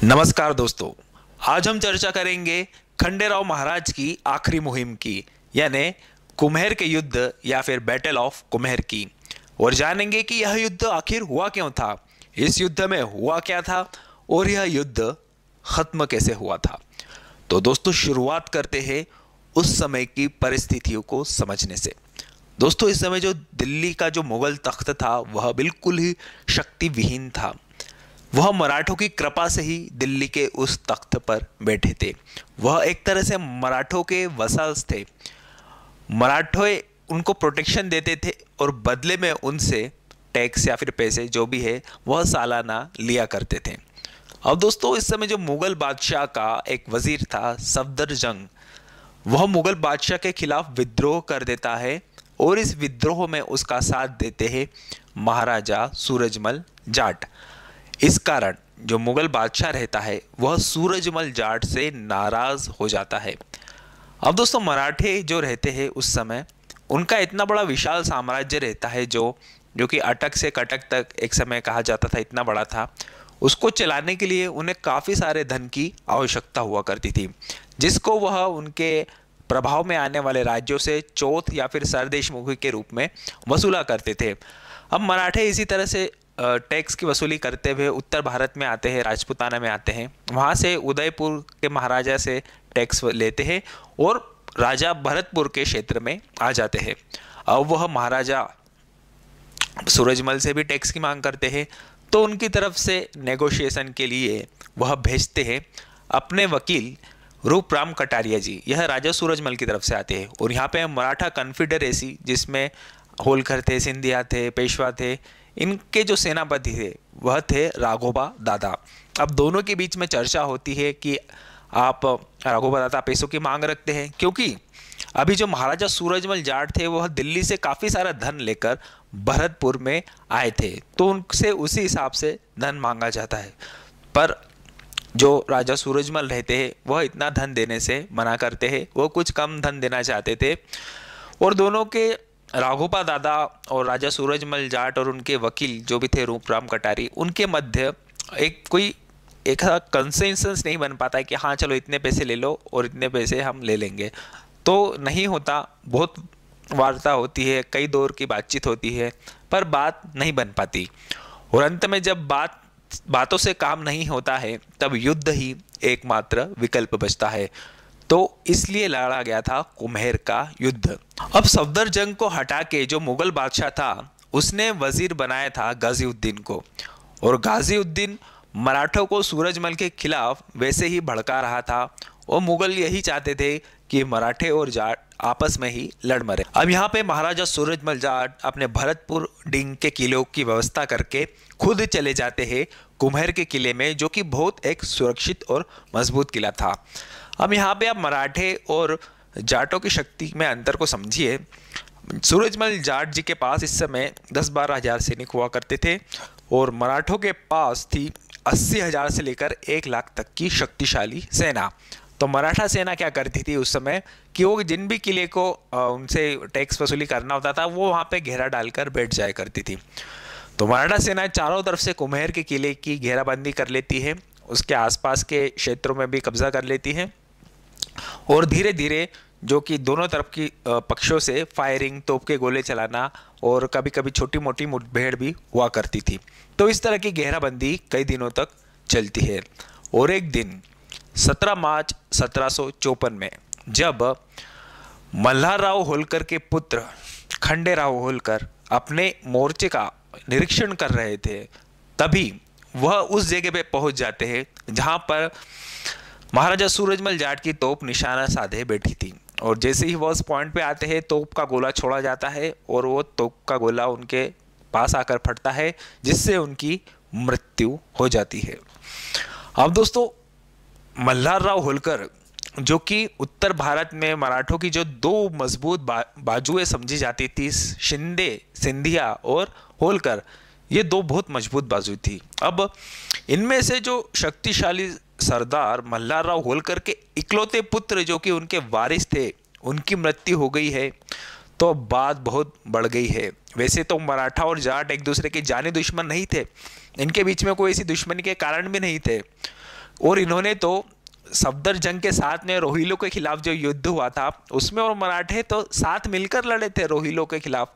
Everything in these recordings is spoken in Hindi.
नमस्कार दोस्तों, आज हम चर्चा करेंगे खंडेराव महाराज की आखिरी मुहिम की, यानी कुम्हेर के युद्ध या फिर बैटल ऑफ कुम्हेर की, और जानेंगे कि यह युद्ध आखिर हुआ क्यों था, इस युद्ध में हुआ क्या था और यह युद्ध खत्म कैसे हुआ था। तो दोस्तों, शुरुआत करते हैं उस समय की परिस्थितियों को समझने से। दोस्तों, इस समय जो दिल्ली का जो मुगल तख्त था वह बिल्कुल ही शक्ति विहीन था। वह मराठों की कृपा से ही दिल्ली के उस तख्त पर बैठे थे। वह एक तरह से मराठों के वसास थे। मराठे उनको प्रोटेक्शन देते थे और बदले में उनसे टैक्स या फिर पैसे जो भी है वह सालाना लिया करते थे। अब दोस्तों, इस समय जो मुगल बादशाह का एक वजीर था सफदरजंग, वह मुगल बादशाह के खिलाफ विद्रोह कर देता है और इस विद्रोह में उसका साथ देते हैं महाराजा सूरजमल जाट। इस कारण जो मुगल बादशाह रहता है वह सूरजमल जाट से नाराज हो जाता है। अब दोस्तों, मराठे जो रहते हैं उस समय, उनका इतना बड़ा विशाल साम्राज्य रहता है जो कि अटक से कटक तक एक समय कहा जाता था, इतना बड़ा था। उसको चलाने के लिए उन्हें काफ़ी सारे धन की आवश्यकता हुआ करती थी, जिसको वह उनके प्रभाव में आने वाले राज्यों से चौथ या फिर सरदेशमुखी के रूप में वसूला करते थे। अब मराठे इसी तरह से टैक्स की वसूली करते हुए उत्तर भारत में आते हैं, राजपूताना में आते हैं। वहाँ से उदयपुर के महाराजा से टैक्स लेते हैं और राजा भरतपुर के क्षेत्र में आ जाते हैं। अब वह महाराजा सूरजमल से भी टैक्स की मांग करते हैं, तो उनकी तरफ से नेगोशिएशन के लिए वह भेजते हैं अपने वकील रूपराम कटारिया जी। यह राजा सूरजमल की तरफ से आते हैं और यहाँ पे मराठा कन्फेडरेसी, जिसमें होलकर थे, सिंधिया थे, पेशवा थे, इनके जो सेनापति थे वह थे राघोबा दादा। अब दोनों के बीच में चर्चा होती है कि आप राघोबा दादा पैसों की मांग रखते हैं, क्योंकि अभी जो महाराजा सूरजमल जाट थे वह दिल्ली से काफ़ी सारा धन लेकर भरतपुर में आए थे, तो उनसे उसी हिसाब से धन मांगा जाता है। पर जो राजा सूरजमल रहते हैं वह इतना धन देने से मना करते हैं, वो कुछ कम धन देना चाहते थे। और दोनों के, राघोबा दादा और राजा सूरजमल जाट और उनके वकील जो भी थे रूपराम कटारी, उनके मध्य एक कंसेंसस नहीं बन पाता है कि हाँ चलो इतने पैसे ले लो और इतने पैसे हम ले लेंगे, तो नहीं होता। बहुत वार्ता होती है, कई दौर की बातचीत होती है, पर बात नहीं बन पाती। और अंत में जब बातों से काम नहीं होता है तब युद्ध ही एकमात्र विकल्प बचता है। तो इसलिए लड़ा गया था कुम्हेर का युद्ध। अब सफदरजंग को हटा के जो मुगल बादशाह था उसने वजीर बनाया था गाजीउद्दीन को, और गाजीउद्दीन मराठों को सूरजमल के खिलाफ वैसे ही भड़का रहा था और मुगल यही चाहते थे कि मराठे और जाट आपस में ही लड़ मरे। अब यहाँ पे महाराजा सूरजमल जाट अपने भरतपुर डिंग के किलों की व्यवस्था करके खुद चले जाते हैं कुम्हेर के किले में, जो कि बहुत एक सुरक्षित और मजबूत किला था। अब यहाँ पे आप मराठे और जाटों की शक्ति में अंतर को समझिए। सूरजमल जाट जी के पास इस समय 10-12 हज़ार सैनिक हुआ करते थे और मराठों के पास थी 80,000 से लेकर 1 लाख तक की शक्तिशाली सेना। तो मराठा सेना क्या करती थी उस समय कि वो जिन भी किले को उनसे टैक्स वसूली करना होता था वो वहाँ पे घेरा डालकर बैठ जाया करती थी। तो मराठा सेना चारों तरफ से कुम्हेर के किले की घेराबंदी कर लेती है, उसके आसपास के क्षेत्रों में भी कब्जा कर लेती है और धीरे धीरे जो कि दोनों तरफ की पक्षों से फायरिंग, तोप के गोले चलाना और कभी कभी छोटी मोटी मुठभेड़ भी हुआ करती थी। तो इस तरह की घेराबंदी कई दिनों तक चलती है। और एक दिन 17 मार्च 1754 में जब मल्हारराव होलकर के पुत्र खंडेराव होलकर अपने मोर्चे का निरीक्षण कर रहे थे, तभी वह उस जगह पे पहुंच जाते हैं जहां पर महाराजा सूरजमल जाट की तोप निशाना साधे बैठी थी। और जैसे ही वह उस पॉइंट पे आते हैं तोप का गोला छोड़ा जाता है और वो तोप का गोला उनके पास आकर फटता है, जिससे उनकी मृत्यु हो जाती है। अब दोस्तों, मल्हारराव होलकर जो कि उत्तर भारत में मराठों की जो दो मजबूत बाजुएं समझी जाती थी, शिंदे, सिंधिया और होलकर, ये दो बहुत मजबूत बाजू थी। अब इनमें से जो शक्तिशाली सरदार मल्हारराव होलकर के इकलौते पुत्र जो कि उनके वारिस थे, उनकी मृत्यु हो गई है, तो बात बहुत बढ़ गई है। वैसे तो मराठा और जाट एक दूसरे के जाने दुश्मन नहीं थे, इनके बीच में कोई ऐसी दुश्मनी के कारण भी नहीं थे। और इन्होंने तो सफदर जंग के साथ में रोहिलों के खिलाफ जो युद्ध हुआ था उसमें, और मराठे तो साथ मिलकर लड़े थे रोहिलों के खिलाफ,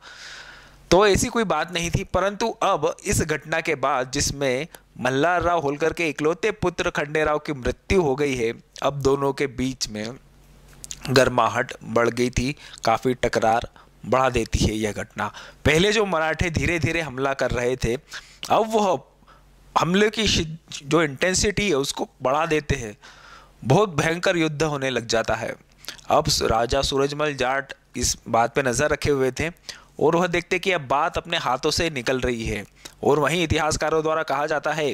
तो ऐसी कोई बात नहीं थी। परंतु अब इस घटना के बाद, जिसमें मल्हारराव होलकर के इकलौते पुत्र खंडेराव की मृत्यु हो गई है, अब दोनों के बीच में गर्माहट बढ़ गई थी, काफ़ी टकरार बढ़ा देती है यह घटना। पहले जो मराठे धीरे धीरे हमला कर रहे थे, अब वह हमले की जो इंटेंसिटी है उसको बढ़ा देते हैं, बहुत भयंकर युद्ध होने लग जाता है। अब राजा सूरजमल जाट इस बात पे नज़र रखे हुए थे और वह देखते कि अब बात अपने हाथों से निकल रही है। और वहीं इतिहासकारों द्वारा कहा जाता है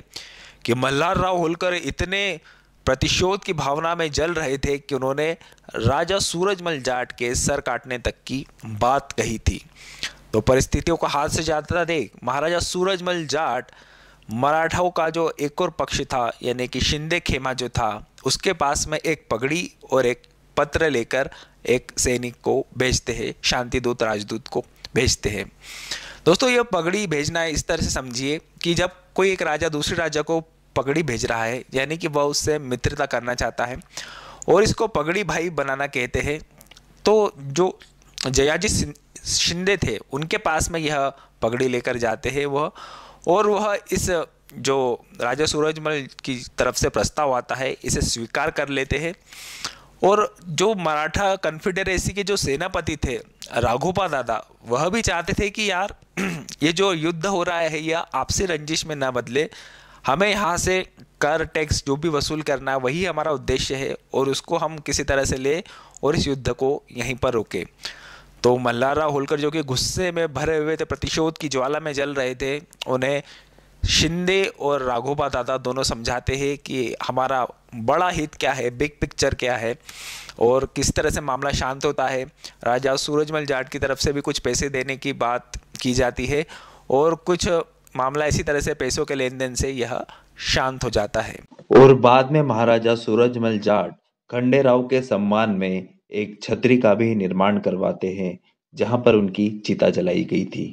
कि मल्हारराव होलकर इतने प्रतिशोध की भावना में जल रहे थे कि उन्होंने राजा सूरजमल जाट के सर काटने तक की बात कही थी। तो परिस्थितियों को हाथ से जाता देख महाराजा सूरजमल जाट मराठाओं का जो एक और पक्ष था, यानी कि शिंदे खेमा जो था, उसके पास में एक पगड़ी और एक पत्र लेकर एक सैनिक को भेजते हैं, शांतिदूत राजदूत को भेजते हैं। दोस्तों, यह पगड़ी भेजना इस तरह से समझिए कि जब कोई एक राजा दूसरे राजा को पगड़ी भेज रहा है, यानी कि वह उससे मित्रता करना चाहता है और इसको पगड़ी भाई बनाना कहते हैं। तो जो जयाजी शिंदे थे उनके पास में यह पगड़ी लेकर जाते हैं वह, और वह इस जो राजा सूरजमल की तरफ से प्रस्ताव आता है इसे स्वीकार कर लेते हैं। और जो मराठा कन्फेडरेसी के जो सेनापति थे राघोपा दादा, वह भी चाहते थे कि यार ये जो युद्ध हो रहा है यह आपसी रंजिश में ना बदले, हमें यहाँ से कर टैक्स जो भी वसूल करना है वही हमारा उद्देश्य है और उसको हम किसी तरह से ले और इस युद्ध को यहीं पर रोके। तो मल्हारराव होलकर जो कि गुस्से में भरे हुए थे, प्रतिशोध की ज्वाला में जल रहे थे, उन्हें शिंदे और राघोबा दादा दोनों समझाते हैं कि हमारा बड़ा हित क्या है, बिग पिक्चर क्या है और किस तरह से मामला शांत होता है। राजा सूरजमल जाट की तरफ से भी कुछ पैसे देने की बात की जाती है और कुछ मामला इसी तरह से पैसों के लेन देन से यह शांत हो जाता है। और बाद में महाराजा सूरजमल जाट खंडेराव के सम्मान में एक छतरी का भी निर्माण करवाते हैं, जहां पर उनकी चिता जलाई गई थी।